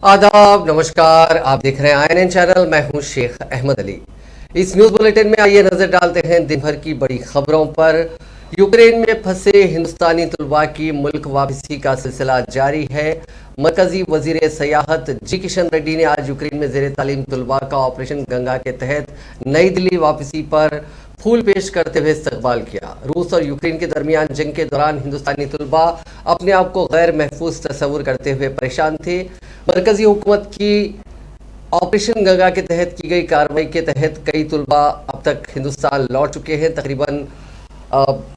आदाब, नमस्कार। आप देख रहे हैं INN चैनल। मैं हूं शेख अहमद अली। इस न्यूज बुलेटिन में आइए नजर डालते हैं दिन भर की बड़ी खबरों पर। यूक्रेन में फंसे हिंदुस्तानी तलबा की मुल्क वापसी का सिलसिला जारी है। मरकजी वजीर सयाहत जी किशन रेड्डी ने आज यूक्रेन में जेर तालीम तलबा का ऑपरेशन गंगा के तहत नई दिल्ली वापसी पर फूल पेश करते हुए इस्तकबाल किया। रूस और यूक्रेन के दरमियान जंग के दौरान हिंदुस्तानी तलबा अपने आप को गैर महफूज तस्वुर करते हुए परेशान थे। मरकजी हुकूमत की ऑपरेशन गंगा के तहत की गई कार्रवाई के तहत कई तलबा अब तक हिंदुस्तान लौट चुके हैं। तकरीबन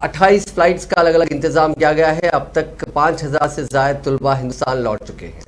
28 फ्लाइट्स का अलग अलग इंतजाम किया गया है। अब तक 5000 से ज्यादा तलबा हिंदुस्तान लौट चुके हैं।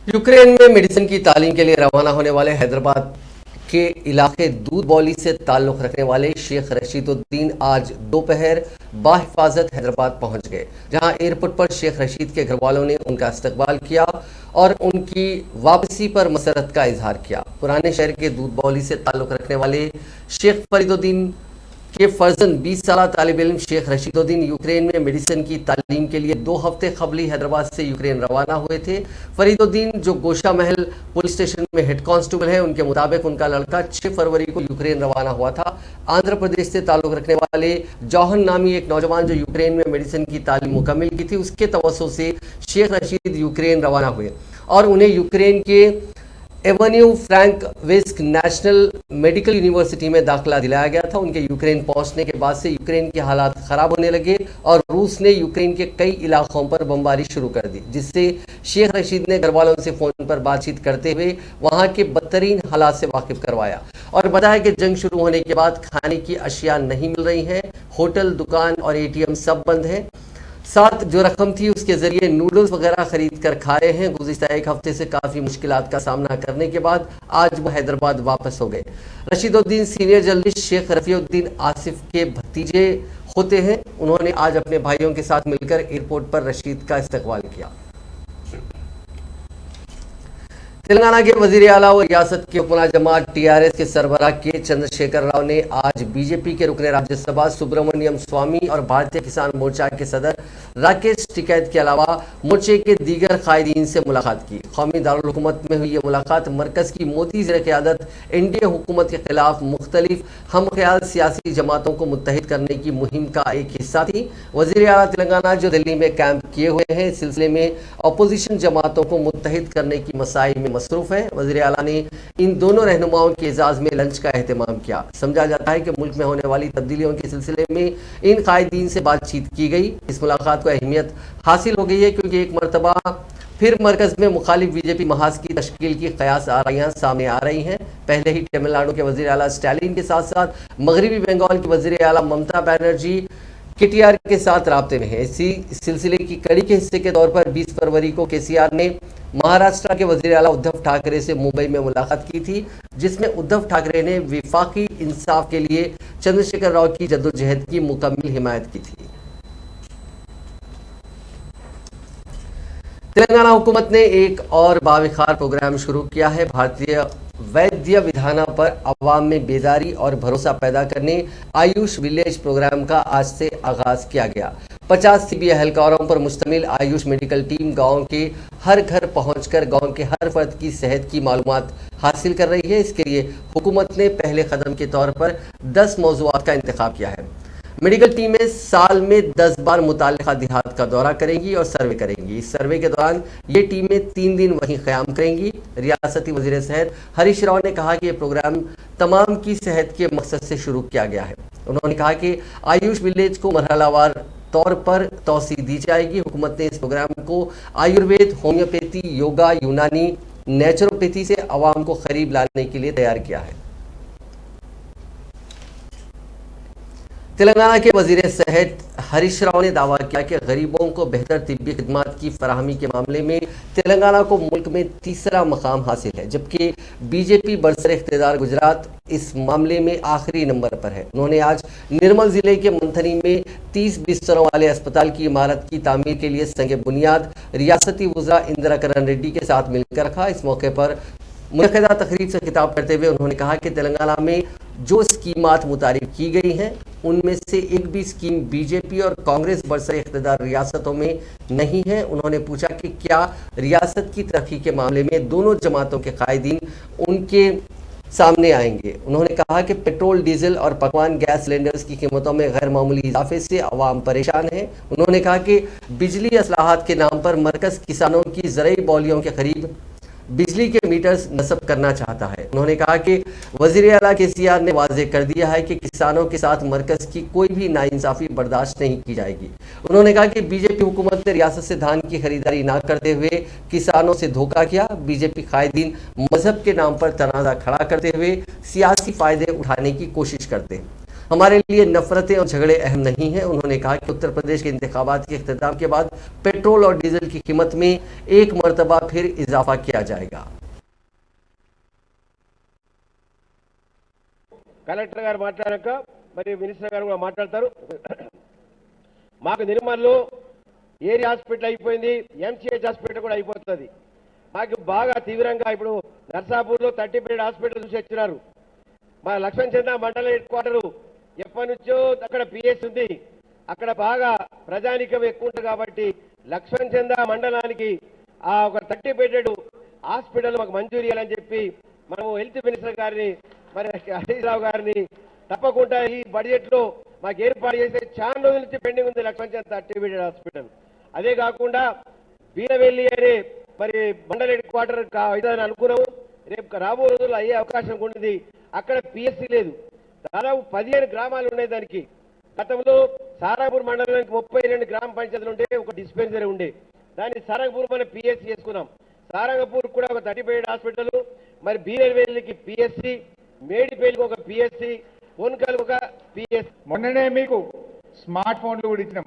यूक्रेन में मेडिसिन की तालीम के लिए रवाना होने वाले हैदराबाद के इलाके दूध बौली से ताल्लुक़ रखने वाले शेख रशीदुद्दीन आज दोपहर बाहिफाजत हैदराबाद पहुंच गए, जहां एयरपोर्ट पर शेख रशीद के घर वालों ने उनका इस्तकबाल किया और उनकी वापसी पर मसरत का इजहार किया। पुराने शहर के दूध बौली से ताल्लुक़ रखने वाले शेख फरीदुद्दीन के फर्जन 20 साल तालिब इल्म शेख रशीदुद्दीन यूक्रेन में मेडिसिन की तालीम के लिए 2 हफ्ते कबली हैदराबाद से यूक्रेन रवाना हुए थे। फरीदुद्दीन, जो गोशा महल पुलिस स्टेशन में हेड कांस्टेबल है, उनके मुताबिक उनका लड़का 6 फरवरी को यूक्रेन रवाना हुआ था। आंध्र प्रदेश से ताल्लुक़ रखने वाले जौहन नामी एक नौजवान जो यूक्रेन में मेडिसिन की तालीम मुकम्मल की थी, उसके तवज्जो से शेख रशीद यूक्रेन रवाना हुए और उन्हें यूक्रेन के एवेन्यू फ्रैंक विस्क नेशनल मेडिकल यूनिवर्सिटी में दाखिला दिलाया गया था। उनके यूक्रेन पहुंचने के बाद से यूक्रेन के हालात ख़राब होने लगे और रूस ने यूक्रेन के कई इलाकों पर बमबारी शुरू कर दी, जिससे शेख रशीद ने घर वालों से फ़ोन पर बातचीत करते हुए वहां के बदतरीन हालात से वाकिफ करवाया और बताया कि जंग शुरू होने के बाद खाने की अशिया नहीं मिल रही हैं, होटल, दुकान और ATM सब बंद हैं। साथ जो रकम थी उसके जरिए नूडल्स वगैरह खरीद कर खा रहे हैं। गुज़िश्ता एक हफ्ते से काफ़ी मुश्किलात का सामना करने के बाद आज वो हैदराबाद वापस हो गए। रशीदुद्दीन सीनियर जर्नलिस्ट शेख रफ़ीउद्दीन आसिफ के भतीजे होते हैं। उन्होंने आज अपने भाइयों के साथ मिलकर एयरपोर्ट पर रशीद का इस्तकबाल किया। तेलंगाना के वजीर आला और रियासत के हुक्मरान जमात टीआरएस के सरबराह के चंद्रशेखर राव ने आज बीजेपी के रुकने राज्यसभा सुब्रमण्यम स्वामी और भारतीय किसान मोर्चा के सदर राकेश टिकैत के अलावा मोर्चे के दीगर कायदीन से मुलाकात की। कौमी दारुल हुकूमत में हुई ये मुलाकात मरकज की मोदी ज़ेर क़यादत एनडीए हुकूमत के खिलाफ मुख्तलिफ हमख्याल सियासी जमातों को मुत्तहिद करने की मुहिम का एक हिस्सा थी। वजीर आला तेलंगाना जो दिल्ली में कैंप किए हुए हैं, इस सिलसिले में अपोजिशन जमातों को मुत्तहिद करने की मसाइल में मसरूफ है। वज़ीर आला ने इन दोनों रहनुमाओं के एजाज़ में लंच का एहतमाम किया। समझा जाता है कि मुल्क में होने वाली तब्दीलियों के सिलसिले में इन कायदीन से बातचीत की गई। इस मुलाकात को अहमियत हासिल हो गई है क्योंकि एक मरतबा फिर मरकज में मुखालिफ बीजेपी महाज की तश्कील की कयास आराइयाँ सामने आ रही हैं। पहले ही तमिलनाडु के वज़ीर आला स्टालिन के साथ साथ मगरबी बंगाल की वज़ीर आला ममता बनर्जी केटीआर के साथ राब्ते में है। इसी सिलसिले की कड़ी के हिस्से के तौर पर 20 फरवरी को केसीआर ने महाराष्ट्र के वज़ीर आला उद्धव ठाकरे से मुंबई में मुलाकात की थी, जिसमें उद्धव ठाकरे ने विफाकी इंसाफ के लिए चंद्रशेखर राव की जद्दोजहद की मुकम्मल हिमायत की थी। तेलंगाना हुकूमत ने एक और बाविखार प्रोग्राम शुरू किया है। भारतीय वैद्य विधाना पर अवाम में बेदारी और भरोसा पैदा करने आयुष विलेज प्रोग्राम का आज से आगाज किया गया। 50 सीबी एहलकारों पर मुश्तमिल आयुष मेडिकल टीम गांव के हर घर पहुंचकर गांव के हर फर्द की सेहत की मालूमात हासिल कर रही है। इसके लिए हुकूमत ने पहले कदम के तौर पर 10 मौज़ूआत का इंतखाब किया है। मेडिकल टीमें साल में 10 बार मुताल्लिका देहात का दौरा करेंगी और सर्वे करेंगी। इस सर्वे के दौरान ये टीमें 3 दिन वहीं क़याम करेंगी। रियासती वज़ीर सेहत हरीश राव ने कहा कि ये प्रोग्राम तमाम की सेहत के मकसद से शुरू किया गया है। उन्होंने कहा कि आयुष विलेज को मरहलावार तौर पर तोसी दी जाएगी। हुकूमत ने इस प्रोग्राम को आयुर्वेद, होम्योपैथी, योगा, यूनानी, नेचुरोपैथी से आवाम को करीब लाने के लिए तैयार किया है। तेलंगाना के वज़ीर सेहत हरीश राव ने दावा किया कि गरीबों को बेहतर तिब्बी खिदमात की फराहमी के मामले में तेलंगाना को मुल्क में तीसरा मकाम हासिल है, जबकि बीजेपी बरसर इख्तियार गुजरात इस मामले में आखिरी नंबर पर है। उन्होंने आज निर्मल ज़िले के मंथनी में 30 बिस्तरों वाले अस्पताल की इमारत की तामीर के लिए संग बुनियाद रियासती वज़रा इंदिरा करण रेड्डी के साथ मिलकर रखा। इस मौके पर मुनक़िदा तकरीब से खिताब करते हुए उन्होंने कहा कि तेलंगाना में जो स्कीमात मुतारिफ की गई हैं उनमें से एक भी स्कीम बीजेपी और कांग्रेस बरसर इख्तियार रियासतों में नहीं है। उन्होंने पूछा कि क्या रियासत की तरक्की के मामले में दोनों जमातों के कायदीन उनके सामने आएंगे। उन्होंने कहा कि पेट्रोल, डीजल और पकवान गैस सिलेंडर्स की कीमतों में गैर मामूली इजाफे से अवाम परेशान है। उन्होंने कहा कि बिजली असलाहत के नाम पर मरकज़ किसानों की ज़रई बौलियों के करीब बिजली के मीटर्स नस्ब करना चाहता है। उन्होंने कहा कि वज़ीर आला केसीआर ने वाज़ेह कर दिया है कि किसानों के साथ मरकज़ की कोई भी नाइंसाफ़ी बर्दाश्त नहीं की जाएगी। उन्होंने कहा कि बीजेपी हुकूमत ने रियासत से धान की खरीदारी ना करते हुए किसानों से धोखा किया। बीजेपी कायदीन मजहब के नाम पर तनाज़ा खड़ा करते हुए सियासी फ़ायदे उठाने की कोशिश करते हैं। हमारे लिए नफरतें और झगड़े अहम नहीं हैं। उन्होंने कहा कि उत्तर प्रदेश के इंतखाबात के इख्तिताम के बाद पेट्रोल और डीजल की कीमत में एक मरतबा फिर इजाफा किया जाएगा। కలెక్టర్ గారు మాట్లాడాక మరి మినిస్టర్ గారు కూడా మాట్లాడతారు. మాకు నిర్మల్లో ఏరియా హాస్పిటల్ అయిపోయింది, ఎంసీహెచ్ హాస్పిటల్ కూడా అయిపోతుంది. మాకు బాగా తీవ్రంగా ఇప్పుడు నర్సాపూర్లో 30 బెడ్ హాస్పిటల్ చూసి వచ్చినారు. మా లక్ష్మణ్ చంద్ర మండల హెడ్ క్వార్టర్ ఎప్పటి నుంచో అక్కడ పిఎస్ ఉంది. అక్కడ బాగా ప్రజానికం ఎక్కువ ఉంటుంది కాబట్టి లక్ష్మణ్ చంద్ర మండలానికి ఆ ఒక 30 బెడెడ్ హాస్పిటల్ మాకు మంజూరు చేయాలని చెప్పి మనము హెల్త్ మినిస్టర్ గారిని మరి హరీష్ రావు గారిని తప్పకుండా ఈ బడ్జెట్ లో మాకు ఏర్పాటు చేసే చాలా రోజుల నుంచి పెండింగ్ ఉంది లక్ష్మణ్ చంద్ర 30 బెడెడ్ హాస్పిటల్. అదే కాకుండా వీరవెల్లి అనే మరి మండల హెడ్ క్వార్టర్ అవుతుందని అనుకున్నాము. రేపు రాబో రోజుల్లో అయ్యే అవకాశం ఉంది. అక్కడ పిఎస్సి లేదు. దాదాపు 15 గ్రామాలు ఉన్నాయి. దానికి గతంలో సారంగపూర్ మండలానికి 32 గ్రామ పంచాయతీలు ఉంటే ఒక డిస్పెన్సరీ ఉండే. దాన్ని సారంగపూర్ మనం పిఎస్సి చేసుకున్నాం. సారంగపూర్ కూడా ఒక 30 బెడ్ హాస్పిటల్, మరి బీరవేలికి పిఎస్సి, మేడిపేలికి ఒక పిఎస్సి, పోన్కల్ ఒక పిఎస్సి. మొన్ననే మీకు స్మార్ట్ ఫోన్లు కూడా ఇచ్చినాం.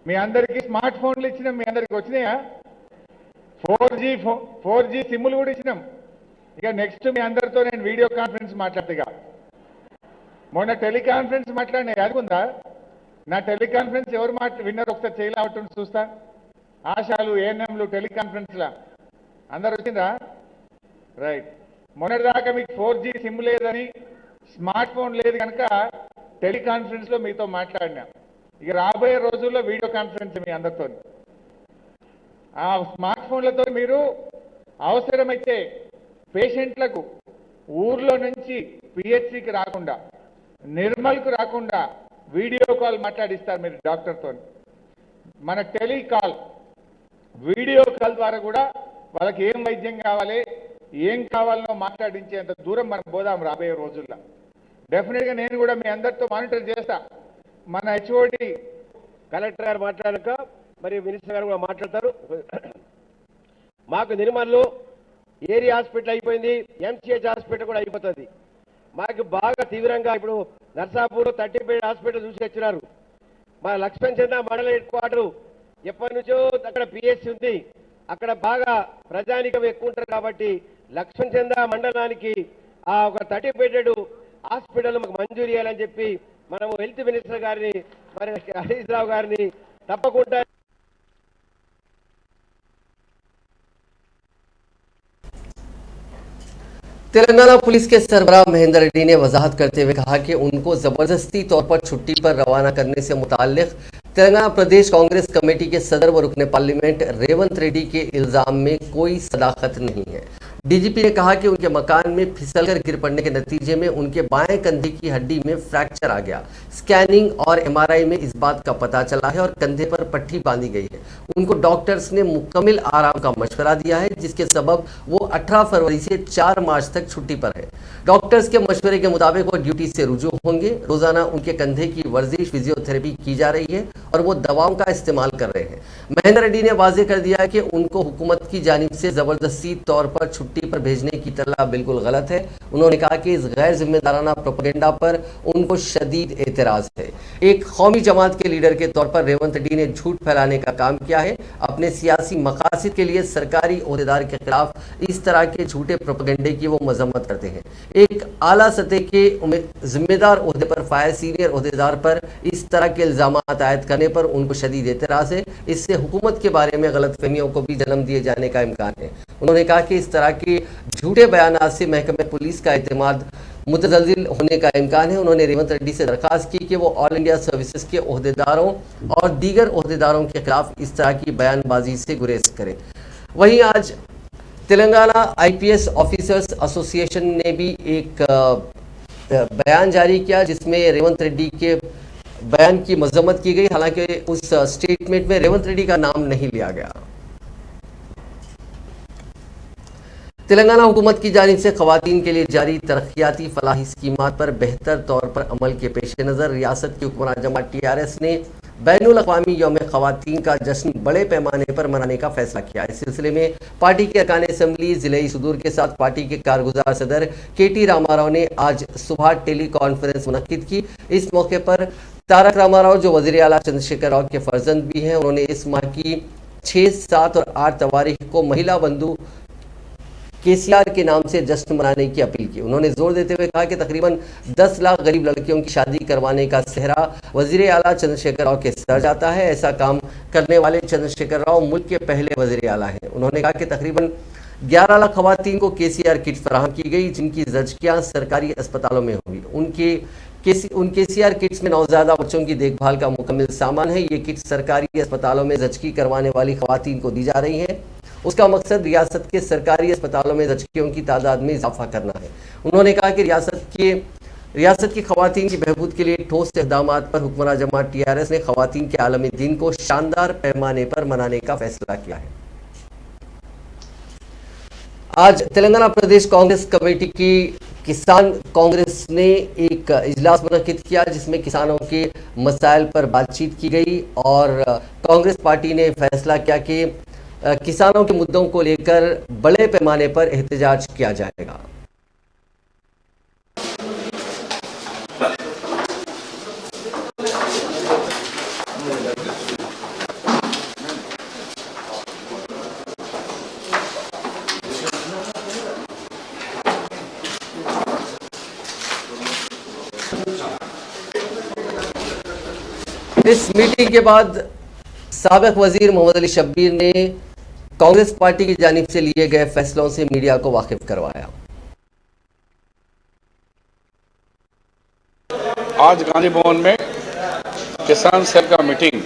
మీ అందరికీ స్మార్ట్ ఫోన్లు ఇచ్చినాం. మీ అందరికి వచ్చినాయా? 4G సిమ్ములు కూడా ఇచ్చినాం. ఇక నెక్స్ట్ మీ అందరితో నేను వీడియో కాన్ఫరెన్స్ మాట్లాడతా. మొన్న టెలికాన్ఫరెన్స్ మాట్లాడినా యాదుకుందా? నా టెలికాన్ఫరెన్స్ ఎవరు విన్నారు? ఒకసారి చేయలేవటం చూస్తా. ఆశాలు, ఏఎన్ఎంలు టెలికాన్ఫరెన్స్లా అందరు వచ్చిందా? రైట్. మొన్నటిదాకా మీకు 4G సిమ్ లేదని, స్మార్ట్ ఫోన్ లేదు కనుక టెలికాన్ఫరెన్స్లో మీతో మాట్లాడినా. ఇక రాబోయే రోజుల్లో వీడియో కాన్ఫరెన్స్ మీ అందరితో. ఆ స్మార్ట్ ఫోన్లతో మీరు అవసరమైతే పేషెంట్లకు ఊర్లో నుంచి పిహెచ్సికి రాకుండా, నిర్మల్కు రాకుండా వీడియో కాల్ మాట్లాడిస్తారు మీరు డాక్టర్తో. మన టెలికాల్, వీడియో కాల్ ద్వారా కూడా వాళ్ళకి ఏం వైద్యం కావాలి, ఏం కావాలనో మాట్లాడించేంత దూరం మనం పోదాం రాబోయే రోజుల్లో. డెఫినెట్గా నేను కూడా మీ అందరితో మానిటర్ చేస్తా. మన హెచ్ఓడి కలెక్టర్ గారు మాట్లాడాక మరి మినిస్టర్ గారు కూడా మాట్లాడతారు. మాకు నిర్మల్లో ఏరియా హాస్పిటల్ అయిపోయింది, ఎంసీహెచ్ హాస్పిటల్ కూడా అయిపోతుంది. మాకు బాగా తీవ్రంగా ఇప్పుడు నర్సాపూర్ 30 బెడ్ హాస్పిటల్ చూసి వచ్చినారు. మా లక్ష్మణ్ చంద్ర మండల హెడ్ క్వార్టర్ ఎప్పటి నుంచో అక్కడ పిఎస్సి ఉంది, అక్కడ బాగా ప్రజానికం ఎక్కువ ఉంటారు కాబట్టి లక్ష్మణ్ చంద్ర మండలానికి ఆ ఒక 30 బెడ్ హాస్పిటల్ మాకు మంజూరు చేయాలని చెప్పి మనము హెల్త్ మినిస్టర్ గారిని మరి హరీష్ రావు గారిని తప్పకుండా तेलंगाना पुलिस के सरबराह महेंद्र रेड्डी ने वजाहत करते हुए कहा कि उनको जबरदस्ती तौर पर छुट्टी पर रवाना करने से मुताल्लिक तेलंगाना प्रदेश कांग्रेस कमेटी के सदर व रुकने पार्लियामेंट रेवंत रेड्डी के इल्जाम में कोई सदाकत नहीं है। डीजीपी ने कहा कि उनके मकान में फिसलकर गिर पड़ने के नतीजे में उनके बाएं कंधे की हड्डी में फ्रैक्चर आ गया। स्कैनिंग और एमआरआई में इस बात का पता चला है और कंधे पर पट्टी बांधी गई है। उनको डॉक्टर्स ने मुकम्मल आराम का मशवरा दिया है, जिसके सबब वो 18 फरवरी से 4 मार्च तक छुट्टी पर है। डॉक्टर्स के मशवरे के मुताबिक वो ड्यूटी से रुजू होंगे। रोजाना उनके कंधे की वर्जिश, फिजियोथेरेपी की जा रही है और वो दवाओं का इस्तेमाल कर रहे हैं। महेंद्र रेड्डी ने वाजे कर दिया है कि उनको हुकूमत की जानिब से जबरदस्ती तौर पर छुट्टी पर भेजने की तलब बिल्कुल गलत है। उन्होंने कहा कि इस गैर जिम्मेदाराना प्रोपेगेंडा पर उनको शदीद एतराज है। एक कौमी जमात के लीडर के तौर पर रेवंत रेड्डी ने झूठ फैलाने का काम किया है। अपने सियासी मकासद के लिए सरकारी ओहदेदार के खिलाफ इस तरह के झूठे प्रोपेगेंडे की वो मजम्मत करते हैं। एक आला सतह के जिम्मेदार ओहदे पर फायर सीनियर ओहदेदार पर इस तरह के इल्जाम आयद करने पर उनको शदीद एतराज है। इससे हुकूमत के बारे में गलत फहमियों को भी जन्म दिए जाने का इम्कान है। उन्होंने कहा कि इस तरह के झूठे बयान से महकमे पुलिस का एतमाद मुतज़लज़िल होने का इम्कान है। उन्होंने रेवंत रेड्डी से दरख्वास्त की कि वो ऑल इंडिया सर्विसेज के ओहदेदारों और दीगर ओहदेदारों के खिलाफ इस तरह की बयानबाजी से गुरेज करें। वहीं आज तेलंगाना आईपीएस ऑफिसर्स एसोसिएशन ने भी एक बयान जारी किया, जिसमें रेवंत रेड्डी के बयान की मजम्मत की गई। हालांकि उस स्टेटमेंट में रेवंत रेड्डी का नाम नहीं लिया गया। तेलंगाना हुकूमत की जानिब से खवातीन के लिए जारी तरक्याती फलाही स्कीमात पर बेहतर तौर पर अमल के पेश नज़र रियासत की हुक्मरान जमात टीआरएस ने बैनुल अक़वामी यौम ख़वातीन का जश्न बड़े पैमाने पर मनाने का फैसला किया। इस सिलसिले में पार्टी के अरकान असम्बली ज़िले सुदूर के साथ पार्टी के कारगुजार सदर KT रामाराव ने आज सुबह टेली कॉन्फ्रेंस मुनक्किद की। इस मौके पर तारक रामाराव, जो वज़ीर आला चंद्रशेखर राव के फर्जंद भी हैं, उन्होंने इस माह की 6, 7 और 8 तारीख को महिला बंधु KCR के नाम से जश्न मनाने की अपील की। उन्होंने जोर देते हुए कहा कि तकरीबन 10 लाख गरीब लड़कियों की शादी करवाने का सेहरा वज़ीर आला चंद्रशेखर राव के सर जाता है। ऐसा काम करने वाले चंद्रशेखर राव मुल्क के पहले वज़ीर आला हैं। उन्होंने कहा कि तकरीबन 11 लाख खवातीन को KCR किट फराहम की गई, जिनकी ज़चकियाँ सरकारी अस्पतालों में हुई। उन KCR किट्स में नवज़ादा बच्चों की देखभाल का मुकम्मल सामान है। ये किट सरकारी अस्पतालों में ज़चकी करवाने वाली खवातीन को दी जा रही है। उसका मकसद रियासत के सरकारी अस्पतालों में ज़चकियों की तादाद में इजाफा करना है। उन्होंने कहा कि रियासत की खवातीन की बहबूद के लिए ठोस इक़दामात पर हुक्मरान जमात TRS ने खवातीन के आलमी दिन को शानदार पैमाने पर मनाने का फैसला किया है। आज तेलंगाना प्रदेश कांग्रेस कमेटी की किसान कांग्रेस ने एक इजलास मुनक्किद किया, जिसमें किसानों के मसाइल पर बातचीत की गई और कांग्रेस पार्टी ने फैसला किया कि किसानों के मुद्दों को लेकर बड़े पैमाने पर एहतजाज किया जाएगा। इस मीटिंग के बाद साबिक वजीर मोहम्मद अली शब्बीर ने कांग्रेस पार्टी की जानिब से लिए गए फैसलों से मीडिया को वाकिफ करवाया। आज गांधी भवन में किसान सेल का meeting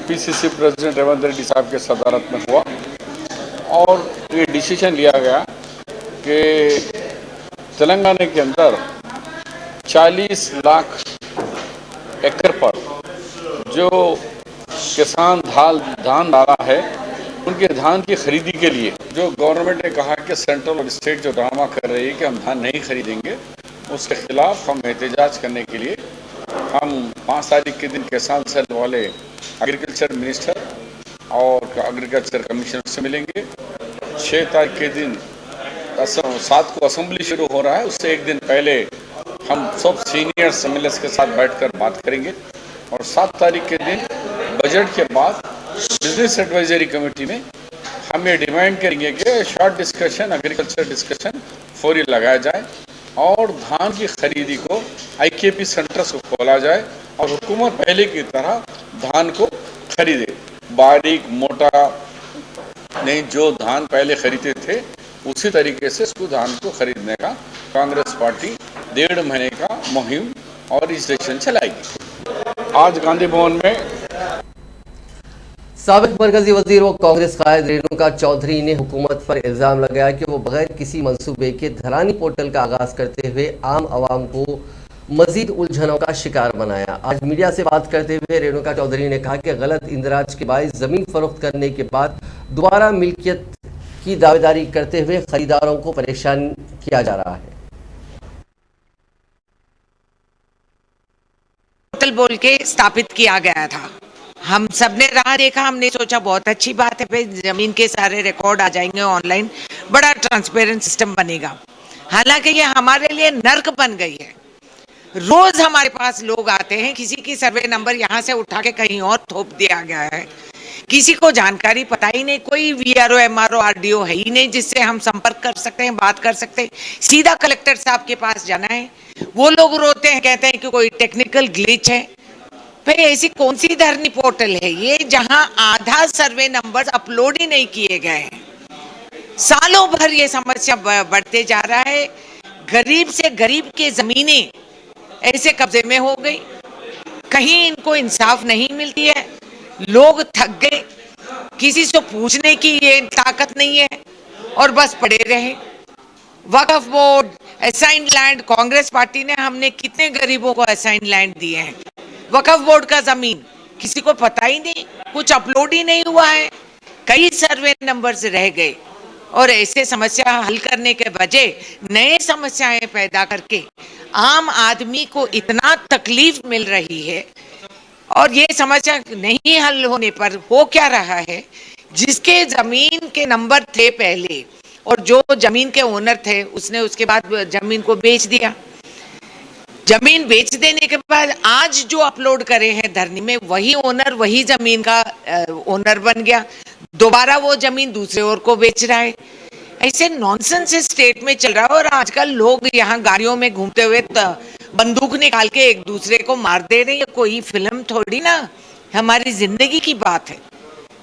PCC president Revanth Reddy साहब के सदारत में हुआ और ये डिसीजन लिया गया कि तेलंगाना के अंदर 40 लाख एकड़ पर जो किसान धान डाला है उनके धान की खरीदी के लिए जो गवर्नमेंट ने कहा कि सेंट्रल और स्टेट जो ड्रामा कर रही है कि हम धान नहीं खरीदेंगे, उसके खिलाफ हम एहतजाज करने के लिए हम 5 तारीख के दिन किसान सेल वाले एग्रीकल्चर मिनिस्टर और एग्रीकल्चर कमिश्नर से मिलेंगे। 6 तारीख के दिन 7 को असेंबली शुरू हो रहा है, उससे एक दिन पहले हम सब सीनियर एमएलएस के साथ बैठकर बात करेंगे और 7 तारीख के दिन बजट के बाद बिजनेस एडवाइजरी कमेटी में हम ये डिमांड करेंगे कि शॉर्ट डिस्कशन एग्रीकल्चर डिस्कशन फौरी लगाया जाए और धान की खरीदी को आईकेपी सेंटर्स को खोला जाए और हुकूमत पहले की तरह धान को खरीदे। बारीक मोटा नहीं, जो धान पहले खरीदते थे उसी तरीके से उसको धान को खरीदने का कांग्रेस पार्टी 1.5 महीने का मुहिम और रजिस्ट्रेशन चलाएगी। आज गांधी भवन में साबिक मरकजी वजीर व कांग्रेस कायद रेणुका चौधरी ने हुकूमत पर इल्ज़ाम लगाया कि वो बगैर किसी मंसूबे के धरानी पोर्टल का आगाज करते हुए आम आवाम को मजीद उलझनों का शिकार बनाया। आज मीडिया से बात करते हुए रेणुका चौधरी ने कहा कि गलत इंदराज के बायस जमीन फरोख्त करने के बाद दोबारा मिल्कियत की दावेदारी करते हुए खरीदारों को परेशान किया जा रहा है। पोर्टल बोल के स्थापित किया गया था, हम सबने राह देखा, हमने सोचा बहुत अच्छी बात है, भाई जमीन के सारे रिकॉर्ड आ जाएंगे ऑनलाइन, बड़ा ट्रांसपेरेंट सिस्टम बनेगा। हालांकि ये हमारे लिए नर्क बन गई है। रोज हमारे पास लोग आते हैं, किसी की सर्वे नंबर यहाँ से उठा के कहीं और थोप दिया गया है, किसी को जानकारी पता ही नहीं, कोई वीआरओ एमआरओ आरडीओ है ही नहीं जिससे हम संपर्क कर सकते हैं, बात कर सकते हैं। सीधा कलेक्टर साहब के पास जाना है, वो लोग रोते हैं, कहते हैं कि कोई टेक्निकल ग्लिच है। भाई ऐसी कौन सी धरनी पोर्टल है ये जहां आधा सर्वे नंबर अपलोड ही नहीं किए गए हैं। सालों भर ये समस्या बढ़ते जा रहा है। गरीब से गरीब के जमीनें ऐसे कब्जे में हो गई, कहीं इनको इंसाफ नहीं मिलती है, लोग थक गए, किसी से पूछने की ये ताकत नहीं है और बस पड़े रहे। Waqf board, assigned land, Congress party ने हमने कितने गरीबों को असाइंड लैंड दिए हैं। वक्फ बोर्ड का जमीन किसी को पता ही नहीं, कुछ अपलोड ही नहीं हुआ है, कई सर्वे नंबर्स रह गए और ऐसे समस्या हल करने के बजाय नए समस्याएं पैदा करके आम आदमी को इतना तकलीफ मिल रही है। और ये समस्या नहीं हल होने पर हो क्या रहा है, जिसके जमीन के नंबर थे पहले और जो जमीन के ओनर थे उसने उसके बाद जमीन को बेच दिया। जमीन बेच देने के बाद आज जो अपलोड करे हैं धरनी में वही ओनर वही जमीन का ओनर बन गया, दोबारा वो जमीन दूसरे और को बेच रहा है। ऐसे नॉनसेंस स्टेट में चल रहा है और आजकल लोग यहाँ गाड़ियों में घूमते हुए बंदूक निकाल के एक दूसरे को मार दे रहे हैं। कोई फिल्म थोड़ी ना, हमारी जिंदगी की बात है,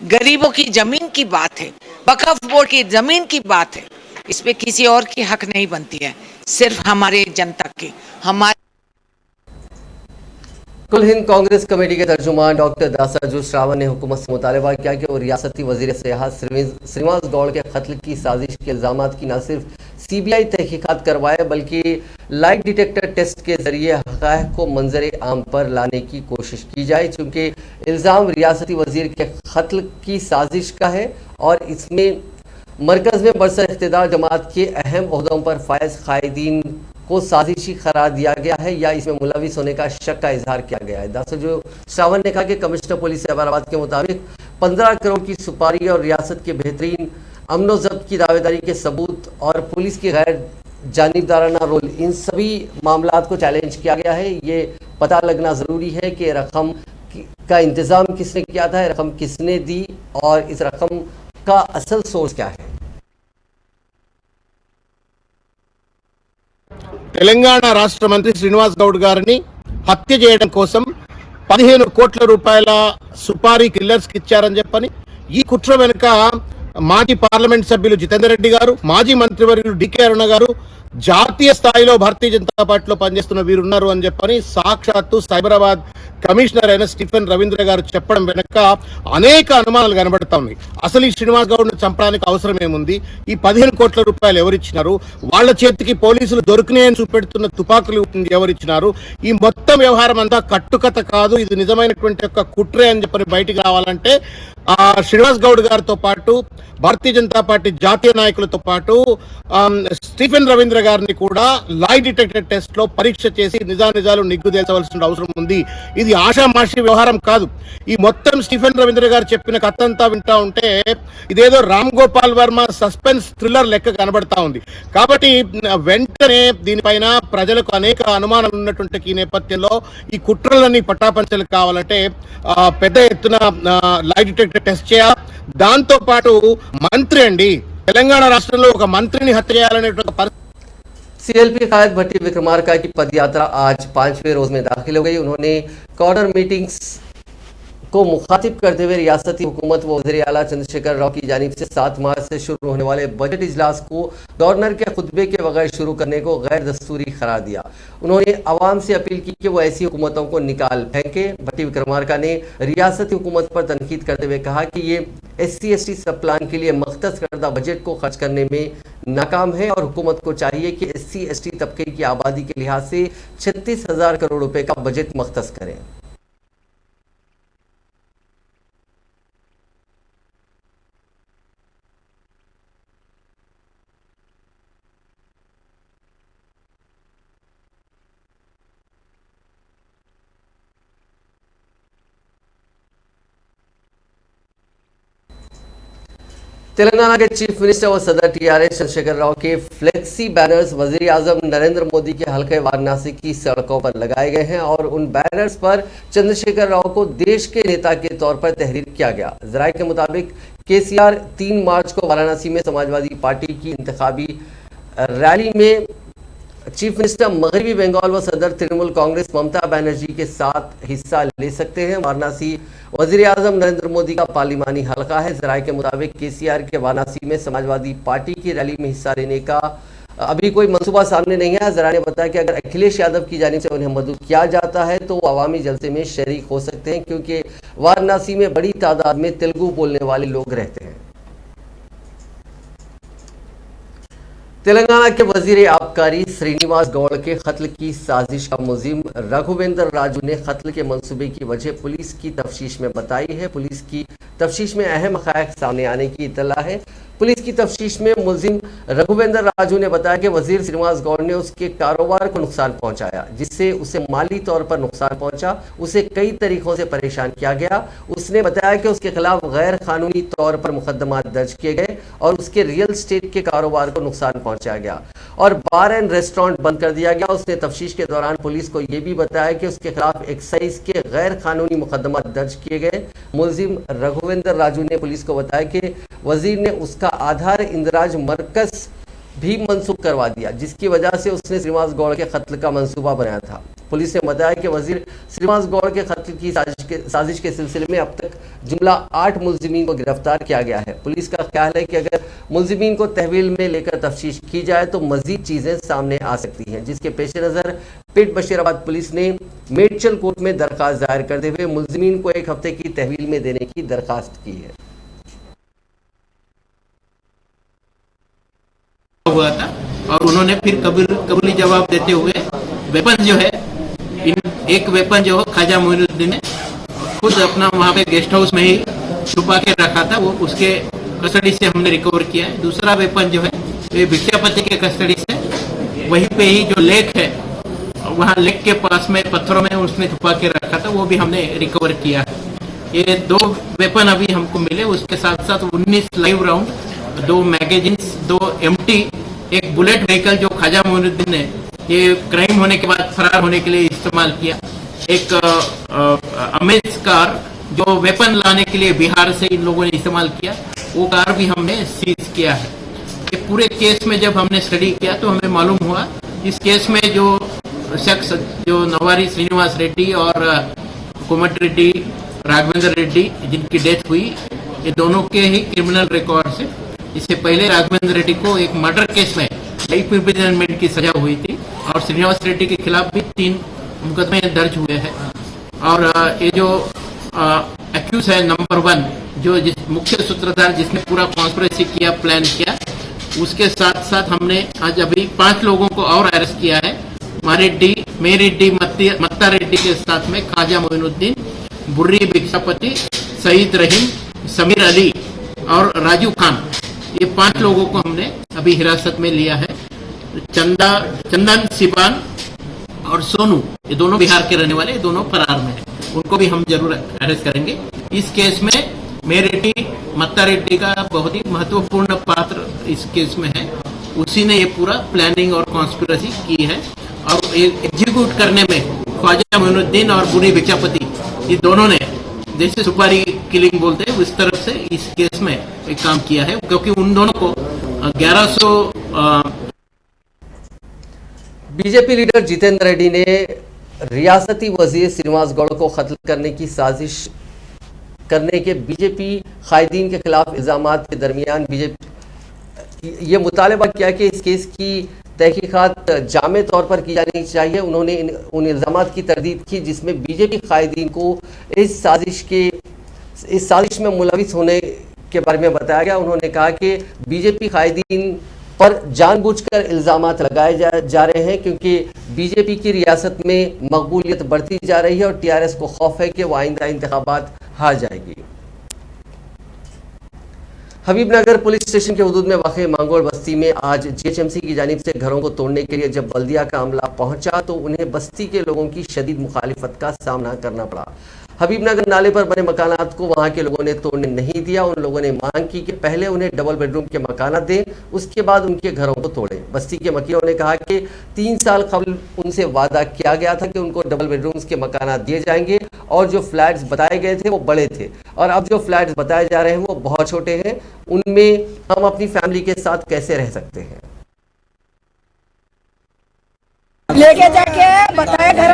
गरीबों की जमीन की बात है, वक्फ बोर्ड की जमीन की बात है। इस पे किसी और की हक नहीं बनती है, सिर्फ हमारे जनता की। हमारे कुल हिंद कांग्रेस कमेटी के तर्जुमान डॉक्टर दासाजू श्रावण ने हुकूमत से मुतालबा किया कि वो रियासती वजीर सियाहत श्रीनिवास गौड़ के कत्ल की साजिश के इल्जाम की न सिर्फ सीबीआई तहकीकात करवाए बल्कि लाइट डिटेक्टर टेस्ट के जरिए हक़ाइक़ को मंजर आम पर लाने की कोशिश की जाए, चूँकि इल्ज़ाम रियासती वजीर के कत्ल की साजिश का है और इसमें मरकज़ में बरसर इख्तिदार जमात के अहम ओहदों पर फायज कायदीन को साजिशी करार दिया गया है या इसमें मुलविस होने का शक का इजहार किया गया है। दासाजू श्रावण ने कहा कि कमिश्नर पुलिस हैदराबाद के मुताबिक 15 करोड़ की सुपारी और रियासत के बेहतरीन अमन ज़ब्त की दावेदारी के सबूत और पुलिस की गैर जानिबदाराना रोल, इन सभी मामलात को चैलेंज किया गया है। ये पता लगना ज़रूरी है कि रकम का इंतज़ाम किसने किया था, रकम किसने दी और इस रकम का असल सोर्स क्या है। తెలంగాణ రాష్ట్ర మంత్రి శ్రీనివాస్ గౌడ్ గారిని హత్య చేయడం కోసం 15 కోట్ల రూపాయల సుపారీ కిల్లర్స్కి ఇచ్చారని చెప్పని ఈ కుట్ర వెనుక మాజీ పార్లమెంట్ సభ్యులు జితేందర్ రెడ్డి గారు, మాజీ మంత్రివర్యులు డికే అరుణ గారు, జాతీయ స్థాయిలో భారతీయ జనతా పార్టీలో పనిచేస్తున్న వీరున్నారు అని చెప్పని సాక్షాత్తు సైబరాబాద్ కమిషనర్ అయిన స్టీఫెన్ రవీంద్ర గారు చెప్పడం వెనక అనేక అనుమానాలు కనబడతా ఉన్నాయి. అసలు ఈ శ్రీనివాస్ గౌడ్ను చంపడానికి అవసరం ఏముంది? ఈ 15 కోట్ల రూపాయలు ఎవరిచ్చినారు? వాళ్ళ చేతికి పోలీసులు దొరికినాయని చూపెడుతున్న తుపాకులు ఎవరిచ్చినారు? ఈ మొత్తం వ్యవహారం అంతా కట్టుకథ కాదు, ఇది నిజమైనటువంటి ఒక కుట్రే అని చెప్పని బయటికి రావాలంటే శ్రీనివాస్ గౌడ్ గారితో పాటు భారతీయ జనతా పార్టీ జాతీయ నాయకులతో పాటు స్టీఫెన్ రవీంద్ర గారిని కూడా లై డిటెక్టర్ టెస్ట్ లో పరీక్ష చేసి నిజానిజాలు నిగ్గుదేల్చవలసిన అవసరం ఉంది. ఇది ఆషామాషి వ్యవహారం కాదు. ఈ మొత్తం స్టీఫెన్ రవీంద్ర గారు చెప్పిన కథంతా వింటా ఉంటే ఇదేదో రామ్ గోపాల్ వర్మ సస్పెన్స్ థ్రిల్లర్ లెక్క కనబడతా ఉంది. కాబట్టి వెంటనే దీనిపైన ప్రజలకు అనేక అనుమానాలు ఉన్నటువంటి ఈ నేపథ్యంలో ఈ కుట్రలన్నీ పట్టాపంచలు కావాలంటే పెద్ద ఎత్తున లై డిటెక్టర్ టెస్ట్ చేయాలి. దాంతో పాటు మంత్రి అండి, తెలంగాణ రాష్ట్రంలో ఒక మంత్రిని హత్య చేయాలనేటువంటి सीएलपी कायद भट्टी विक्रमार्का की पदयात्रा आज 5वें रोज में दाखिल हो गई। उन्होंने कॉर्नर मीटिंग्स को मुखातिब करते हुए रियासती हुकूमत व वज़ीर आला चंद्रशेखर राव की जानिब से 7 मार्च से शुरू होने वाले बजट इजलास को गवर्नर के खुतबे के बगैर शुरू करने को गैर दस्तूरी करार दिया। उन्होंने आवाम से अपील की कि वो ऐसी हुकूमतों को निकाल फेंके। भट्टी विक्रमार्का ने रियासती हुकूमत पर तनकीद करते हुए कहा कि ये SC/ST सब प्लान के लिए मख्तस करदा बजट को खर्च करने में नाकाम है और हुकूमत को चाहिए कि SC/ST तबके की आबादी के लिहाज से 36,000 करोड़ रुपए का बजट मख्तस करें। तेलंगाना के चीफ मिनिस्टर व सदर TRS चंद्रशेखर राव के फ्लेक्सी बैनर्स वजीर आजम नरेंद्र मोदी के हल्के वाराणसी की सड़कों पर लगाए गए हैं और उन बैनर्स पर चंद्रशेखर राव को देश के नेता के तौर पर तहरीर किया गया। जराये के मुताबिक KCR 3 मार्च को वाराणसी में समाजवादी पार्टी की इंतखाबी रैली में चीफ मिनिस्टर मगरबी बंगाल व सदर तृणमूल कांग्रेस ममता बनर्जी के साथ हिस्सा ले सकते हैं। वाराणसी वजीर आजम नरेंद्र मोदी का पार्लिमानी हलका है। जराये के मुताबिक KCR के वाराणसी में समाजवादी पार्टी की रैली में हिस्सा लेने का अभी कोई मंसूबा सामने नहीं है। जरा ने बताया कि अगर अखिलेश यादव की जानिब से उन्हें मदद किया जाता है तो वो अवामी जलसे में शरीक हो सकते हैं, क्योंकि वाराणसी में बड़ी तादाद में तेलुगु बोलने वाले लोग रहते हैं। तेलंगाना के वजीर आबकारी श्रीनिवास गौड़ के कत्ल की साजिश का मुलजिम रघुवेंद्र राजू ने कत्ल के मंसूबे की वजह पुलिस की तफ्तीश में बताई है। पुलिस की तफ्तीश में अहम हक़ाइक़ सामने आने की इत्तला है। पुलिस की तफ्तीश में मुलजिम रघुवेंद्र राजू ने बताया कि वजीर श्रीनिवास गौड़ ने उसके कारोबार को नुकसान पहुंचाया, जिससे उसे माली तौर पर नुकसान पहुंचा। उसे कई तरीकों से परेशान किया गया। उसने बताया कि उसके खिलाफ गैर कानूनी तौर पर मुकदमा दर्ज किए गए और उसके रियल एस्टेट के कारोबार को नुकसान पहुंचाया गया और बार एंड रेस्टोरेंट बंद कर दिया गया। उसने तफ्तीश के दौरान पुलिस को यह भी बताया कि उसके खिलाफ एक्साइज के गैर कानूनी मुकदमा दर्ज किए गए। मुलजिम रघुवेंद्र राजू ने पुलिस को बताया कि वजीर ने उसका आधार इंदराज मरकज भी मनसूख करवा दिया, जिसकी वजह से उसने श्रीनिवास गौड़ के कत्ल का मंसूबा बनाया था। पुलिस ने बताया कि वजीर श्रीनिवास गौड़ के कत्ल की साजिश के सिलसिले में अब तक जुमला 8 मुलजिमीन को गिरफ्तार किया गया है। पुलिस का ख्याल है कि अगर मुलजिमीन को तहवील में लेकर तफ्तीश की जाए तो मजीद चीज़ें सामने आ सकती हैं, जिसके पेश नज़र पिट बशीराबाद पुलिस ने मेडचल कोर्ट में दरख्वास्त दायर करते हुए मुलजिमीन को 1 हफ्ते की तहवील में देने की दरख्वास्त की है। हुआ था और उन्होंने फिर कबूली जवाब देते हुए वेपन जो है एक वेपन जो ख्वाजा मोइनुद्दीन ने खुद अपना वहाँ पे गेस्ट हाउस में ही छुपा के रखा था, वो उसके कस्टडी से हमने रिकवर किया है। दूसरा वेपन जो है ये भिक्षापति के कस्टडी से वहीं पे ही जो लेक है वहाँ लेक के पास में पत्थरों में उसने छुपा के रखा था, वो भी हमने रिकवर किया है। ये 2 वेपन अभी हमको मिले। उसके साथ साथ 19 लाइव राउंड, 2 मैगजीन्स, 2 एम्प्टी, एक बुलेट व्हीकल जो ख्वाजा मोइनुद्दीन ने ये क्राइम होने के बाद फरार होने के लिए इस्तेमाल किया, एक अमेज कार जो वेपन लाने के लिए बिहार से इन लोगों ने इस्तेमाल किया, वो कार भी हमने सीज किया है। ये पूरे केस में जब हमने स्टडी किया तो हमें मालूम हुआ इस केस में जो शख्स जो नवारी श्रीनिवास रेड्डी और कोमट रेड्डी, राघवेंद्र रेड्डी जिनकी डेथ हुई, ये दोनों के ही क्रिमिनल रिकॉर्ड से। इससे पहले राघवेंद्र रेड्डी को एक मर्डर केस में लाइफ इम्प्रिजनमेंट की सजा हुई थी और श्रीनिवास रेड्डी के खिलाफ भी 3 मुकदमे दर्ज हुए हैं। और ये जो एक्यूज है नंबर 1, जो मुख्य सूत्रधार जिसने पूरा कॉन्स्पिरेसी किया, प्लान किया, उसके साथ साथ हमने आज अभी 5 लोगों को और अरेस्ट किया है। मारेड्डी, मेरेड्डी, मत्ता रेड्डी के साथ में ख्वाजा मोइनुद्दीन, बुर्री भिक्षापति, सईद रहीम, समीर अली और राजू खान, ये 5 लोगों को हमने अभी हिरासत में लिया है। चंदन सिबान और सोनू, ये दोनों बिहार के रहने वाले, दोनों फरार में हैं। उनको भी हम जरूर अरेस्ट करेंगे। इस केस में मेरेड्डी, मत्ता रेड्डी का बहुत ही महत्वपूर्ण पात्र इस केस में है। उसी ने ये पूरा प्लानिंग और कॉन्स्पिरेसी की है और एग्जीक्यूट करने में ख्वाजा मोइनुद्दीन और बुरी भिक्षापति, ये दोनों ने जैसे सुपारी किलिंग बोलते हैं उस तरफ से इस केस में एक काम किया है, क्योंकि उन दोनों को 1100 बीजेपी लीडर जितेंद्र रेड्डी ने रियासती वजीर श्रीनिवास गौड़ को कत्ल करने की साजिश करने के बीजेपी कायदीन के खिलाफ इल्जामात के दरमियान बीजेपी ये मुतालबा किया कि इस केस की तहकीकात जामे तौर पर की जानी चाहिए। उन्होंने उन इल्जामात की तरदीद की जिसमें बीजेपी कायदीन को इस साजिश में मुलविस होने के बारे में बताया गया। उन्होंने कहा कि बीजेपी कायदीन पर जानबूझकर इल्जामात लगाए जा रहे हैं क्योंकि बीजेपी की रियासत में मकबूलियत बढ़ती जा रही है और टीआरएस को खौफ है कि वह आइंदा इंतखाबात हार जाएगी। हबीबनगर पुलिस स्टेशन के हुदूद में वाक़ मांगोड़ बस्ती में आज जीएचएमसी की जानिब से घरों को तोड़ने के लिए जब बल्दिया का अमला पहुंचा तो उन्हें बस्ती के लोगों की शदीद मुखालिफत का सामना करना पड़ा। हबीबनगर नाले पर बने मकानात को वहां के लोगों ने तोड़ने नहीं दिया। उन लोगों ने मांग की कि पहले उन्हें डबल बेडरूम के मकानात दें, उसके बाद उनके घरों को तोड़ें। बस्ती के मकीनों ने कहा कि 3 साल कबल उनसे वादा किया गया था कि उनको डबल बेडरूम्स के मकानात दिए जाएंगे और जो फ्लैट्स बताए गए थे वो बड़े थे और अब जो फ्लैट्स बताए जा रहे हैं वो बहुत छोटे हैं। उनमें हम अपनी फैमिली के साथ कैसे रह सकते हैं। लेके जाके बताया घर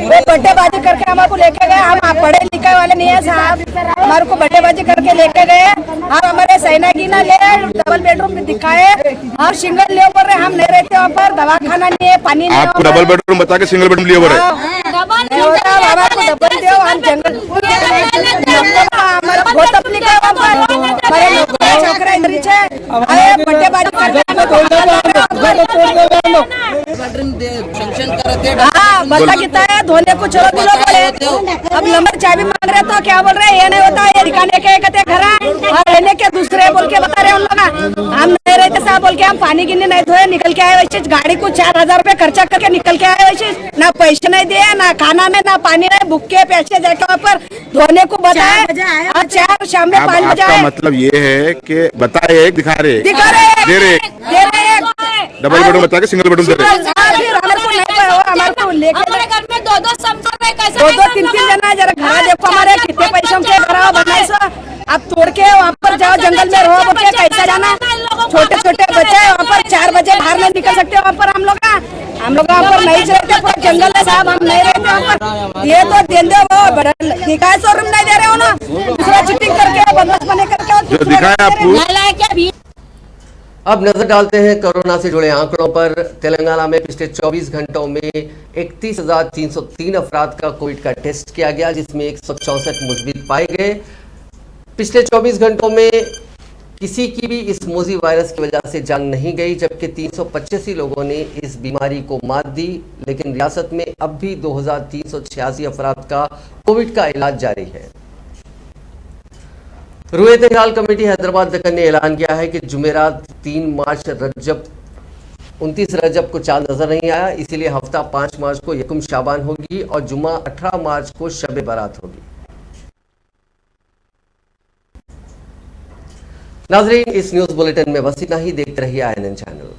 वो बड्डेबाजी करके हमारे लेके गए। हम पढ़े लिखे वाले नहीं है साहब, हमारे को बड्डेबाजी करके लेके गए और हमारे सैनागिना ले डबल बेडरूम भी दिखाए और सिंगल ले बोल रहे हम नहीं रहते वहाँ पर, दवाखाना नहीं है, पानी नहीं। आपको डबल बेडरूम बता के सिंगल बेडरूम लिए बोल रहे हमारे डबल दो, हम जंगल हमारा बहुत तकलीफ है वहाँ पर, बड्डेबाजी हाँ बता कितना है धोने को छोड़ दिलो बोले। अब नंबर चाबी मांग रहे तो क्या बोल रहे हैं, ये नहीं होता, ये दिखाने के कहते घर और रहने के दूसरे बोल के बता रहे उन लोग। हम नहीं रहते साहब बोल के हम पानी गिनने नहीं धोए, निकल के आए वैसे गाड़ी को 4000 रुपए खर्चा करके निकल के आए वैसे, ना पैसे नहीं दिए, ना खाना में, ना पानी नहीं, भूखे प्यासे जाके वहाँ पर धोने को बताए और 4 शाम में 5 बजे आए। मतलब ये है कि बताए एक दिखा रहे दे रहे डबल बेडरूम बता के सिंगल बेडरूम दे रहे। हमारे को लेके हमारे घर में 2-2 समझौता है, कैसे 2-3 जना जरा घर देखो हमारे कितने पैसों के घर बनाए सो। अब तोड़ के वहाँ पर जाओ जंगल में रहो बोल के कैसे जाना, छोटे छोटे बच्चे वहाँ पर 4 बजे बाहर नहीं निकल सकते। वहाँ पर हम लोग वहाँ पर नहीं रहते, पूरा जंगल है साहब, हम नहीं रहते वहाँ पर। ये तो दे दो वो दिखाए शोरूम नहीं दे रहे हो ना, दूसरा चिटिंग करके बंदोबस्त बने करके दिखाया आपको। अब नजर डालते हैं कोरोना से जुड़े आंकड़ों पर। तेलंगाना में पिछले 24 घंटों में 31,303 अफराद का कोविड का टेस्ट किया गया जिसमें 164 मुस्बित पाए गए। पिछले 24 घंटों में किसी की भी इस मोजी वायरस की वजह से जान नहीं गई जबकि 385 लोगों ने इस बीमारी को मात दी। लेकिन रियासत में अब भी 2386 अफराद का कोविड का इलाज जारी है। रुएत हिलाल कमेटी हैदराबाद दक्कन ने ऐलान किया है कि जुमेरात 3 मार्च 29 रजब को चांद नजर नहीं आया, इसीलिए हफ्ता 5 मार्च को यकुम शाबान होगी और जुमा 18 मार्च को शब बारात होगी। नाजरीन, इस न्यूज बुलेटिन में बस इतना ही। देखते रहिए INN चैनल।